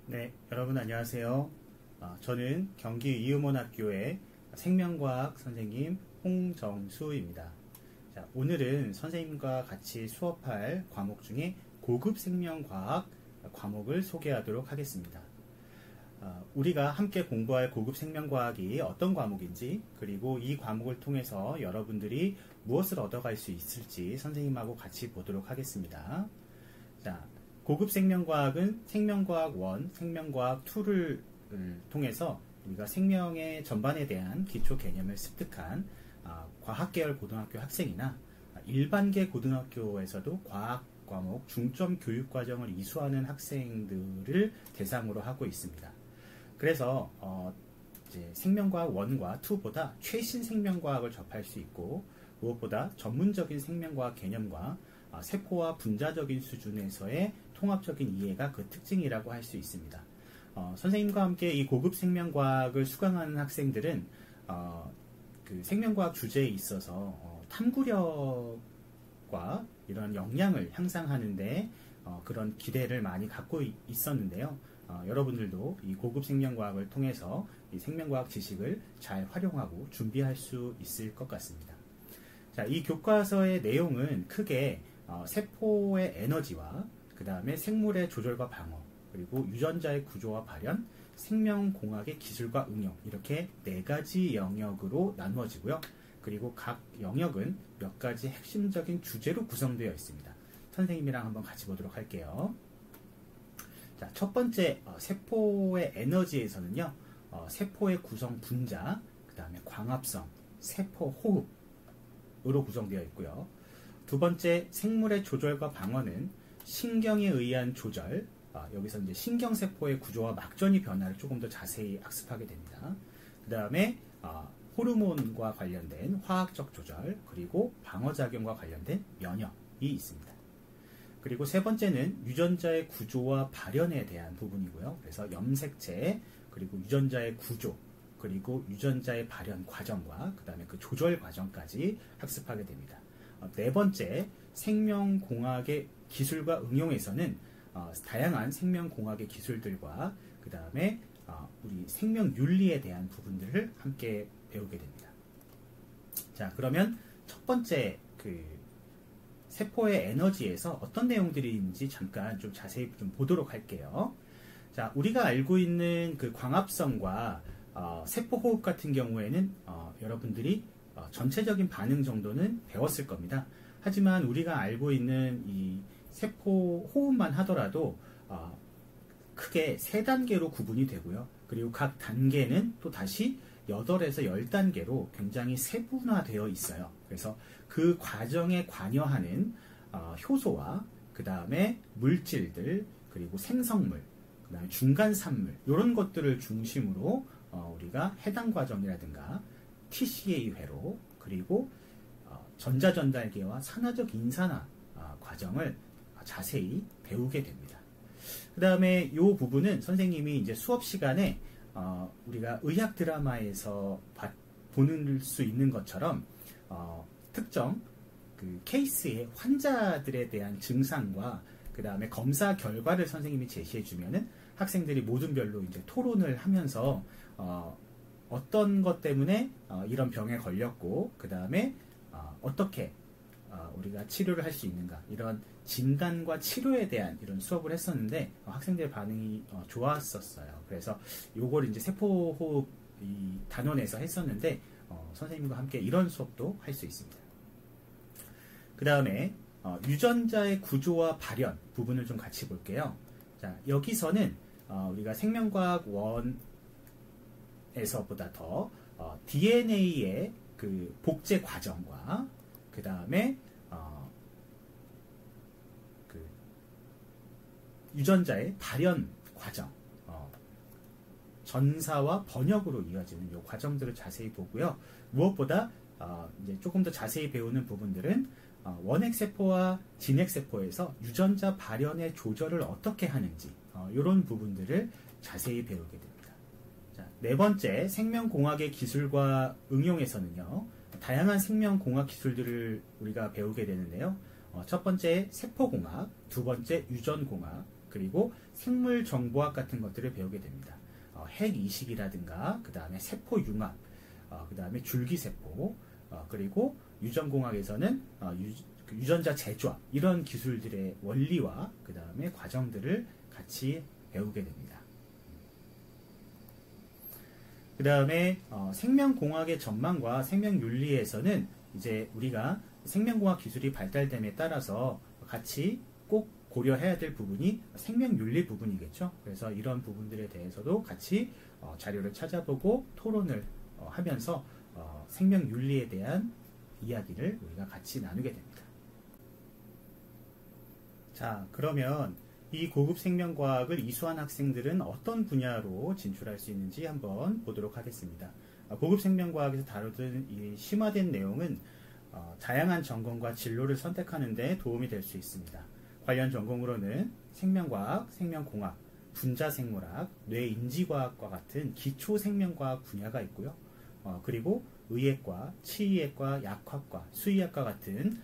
네, 여러분 안녕하세요. 저는 경기 이음원학교의 생명과학 선생님 홍정수입니다. 자, 오늘은 선생님과 같이 수업할 과목 중에 고급 생명과학 과목을 소개하도록 하겠습니다. 우리가 함께 공부할 고급 생명과학이 어떤 과목인지, 그리고 이 과목을 통해서 여러분들이 무엇을 얻어갈 수 있을지 선생님하고 같이 보도록 하겠습니다. 자, 고급 생명과학은 생명과학 1, 생명과학 2를 통해서 우리가 생명의 전반에 대한 기초 개념을 습득한 과학계열 고등학교 학생이나 일반계 고등학교에서도 과학 과목 중점 교육 과정을 이수하는 학생들을 대상으로 하고 있습니다. 그래서 이제 생명과학 1과 2보다 최신 생명과학을 접할 수 있고, 무엇보다 전문적인 생명과학 개념과 세포와 분자적인 수준에서의 통합적인 이해가 그 특징이라고 할 수 있습니다. 선생님과 함께 이 고급 생명과학을 수강하는 학생들은 그 생명과학 주제에 있어서 탐구력과 이런 역량을 향상하는데 그런 기대를 많이 갖고 있었는데요. 여러분들도 이 고급 생명과학을 통해서 이 생명과학 지식을 잘 활용하고 준비할 수 있을 것 같습니다. 자, 이 교과서의 내용은 크게 세포의 에너지와 그 다음에 생물의 조절과 방어, 그리고 유전자의 구조와 발현, 생명공학의 기술과 응용, 이렇게 4가지 영역으로 나누어지고요. 그리고 각 영역은 몇 가지 핵심적인 주제로 구성되어 있습니다. 선생님이랑 한번 같이 보도록 할게요. 자, 첫 번째 세포의 에너지에서는요, 세포의 구성 분자, 그 다음에 광합성, 세포 호흡으로 구성되어 있고요. 두 번째 생물의 조절과 방어는 신경에 의한 조절, 여기서 이제 신경세포의 구조와 막전이 변화를 조금 더 자세히 학습하게 됩니다. 그 다음에 호르몬과 관련된 화학적 조절, 그리고 방어작용과 관련된 면역이 있습니다. 그리고 세 번째는 유전자의 구조와 발현에 대한 부분이고요. 그래서 염색체, 그리고 유전자의 구조, 그리고 유전자의 발현 과정과 그 다음에 그 조절 과정까지 학습하게 됩니다. 네 번째, 생명공학의 기술과 응용에서는 다양한 생명공학의 기술들과 그 다음에 우리 생명윤리에 대한 부분들을 함께 배우게 됩니다. 자, 그러면 첫 번째 세포의 에너지에서 어떤 내용들이 있는지 잠깐 좀 자세히 좀 보도록 할게요. 자, 우리가 알고 있는 그 광합성과 세포호흡 같은 경우에는 여러분들이 전체적인 반응 정도는 배웠을 겁니다. 하지만 우리가 알고 있는 이 세포 호흡만 하더라도 크게 3단계로 구분이 되고요. 그리고 각 단계는 또 다시 8에서 10단계로 굉장히 세분화되어 있어요. 그래서 그 과정에 관여하는 효소와 그 다음에 물질들, 그리고 생성물, 그 다음에 중간산물, 이런 것들을 중심으로 우리가 해당 과정이라든가 TCA 회로, 그리고 전자전달계와 산화적 인산화 과정을 자세히 배우게 됩니다. 그 다음에 이 부분은 선생님이 이제 수업 시간에 우리가 의학 드라마에서 보는 수 있는 것처럼 특정 그 케이스의 환자들에 대한 증상과 그 다음에 검사 결과를 선생님이 제시해 주면은 학생들이 모든 별로 이제 토론을 하면서 어떤 것 때문에 이런 병에 걸렸고, 그 다음에 어떻게 우리가 치료를 할 수 있는가, 이런 진단과 치료에 대한 이런 수업을 했었는데 학생들의 반응이 좋았었어요. 그래서 요걸 이제 세포호흡 이 단원에서 했었는데 선생님과 함께 이런 수업도 할 수 있습니다. 그 다음에 유전자의 구조와 발현 부분을 좀 같이 볼게요. 자, 여기서는 우리가 생명과학 1에서보다 더 DNA의 그 복제 과정과 그 다음에 그 유전자의 발현 과정, 전사와 번역으로 이어지는 이 과정들을 자세히 보고요. 무엇보다 이제 조금 더 자세히 배우는 부분들은 원핵세포와 진핵세포에서 유전자 발현의 조절을 어떻게 하는지 이런 부분들을 자세히 배우게 됩니다. 자, 네 번째, 생명공학의 기술과 응용에서는요, 다양한 생명공학 기술들을 우리가 배우게 되는데요. 첫 번째 세포공학, 두 번째 유전공학, 그리고 생물정보학 같은 것들을 배우게 됩니다. 핵이식이라든가 그 다음에 세포융합, 그 다음에 줄기세포, 그리고 유전공학에서는 유전자 재조합, 이런 기술들의 원리와 그 다음에 과정들을 같이 배우게 됩니다. 그 다음에 생명공학의 전망과 생명윤리에서는 이제 우리가 생명공학 기술이 발달됨에 따라서 같이 꼭 고려해야 될 부분이 생명윤리 부분이겠죠. 그래서 이런 부분들에 대해서도 같이 자료를 찾아보고 토론을 하면서 생명윤리에 대한 이야기를 우리가 같이 나누게 됩니다. 자, 그러면 이 고급 생명과학을 이수한 학생들은 어떤 분야로 진출할 수 있는지 한번 보도록 하겠습니다. 고급 생명과학에서 다루던 이 심화된 내용은 다양한 전공과 진로를 선택하는 데 도움이 될 수 있습니다. 관련 전공으로는 생명과학, 생명공학, 분자생물학, 뇌인지과학과 같은 기초생명과학 분야가 있고요. 그리고 의학과, 치의학과, 약학과, 수의학과 같은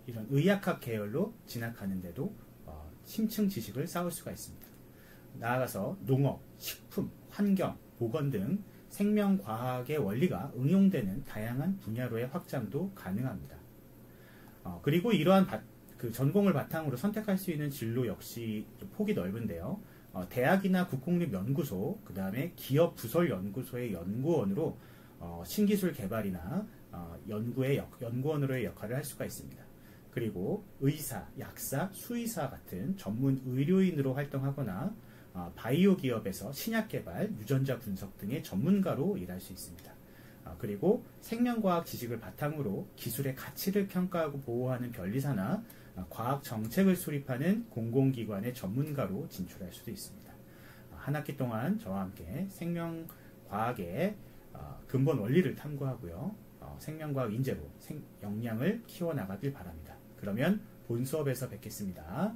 이런 의학학 계열로 진학하는데도 심층 지식을 쌓을 수가 있습니다. 나아가서 농업, 식품, 환경, 보건 등 생명과학의 원리가 응용되는 다양한 분야로의 확장도 가능합니다. 그리고 이러한 그 전공을 바탕으로 선택할 수 있는 진로 역시 폭이 넓은데요. 대학이나 국공립연구소, 그 다음에 기업 부설연구소의 연구원으로 신기술 개발이나 연구원으로의 역할을 할 수가 있습니다. 그리고 의사, 약사, 수의사 같은 전문 의료인으로 활동하거나 바이오 기업에서 신약 개발, 유전자 분석 등의 전문가로 일할 수 있습니다. 그리고 생명과학 지식을 바탕으로 기술의 가치를 평가하고 보호하는 변리사나 과학 정책을 수립하는 공공기관의 전문가로 진출할 수도 있습니다. 한 학기 동안 저와 함께 생명과학의 근본 원리를 탐구하고요. 생명과학 인재로 역량을 키워나가길 바랍니다. 그러면 본 수업에서 뵙겠습니다.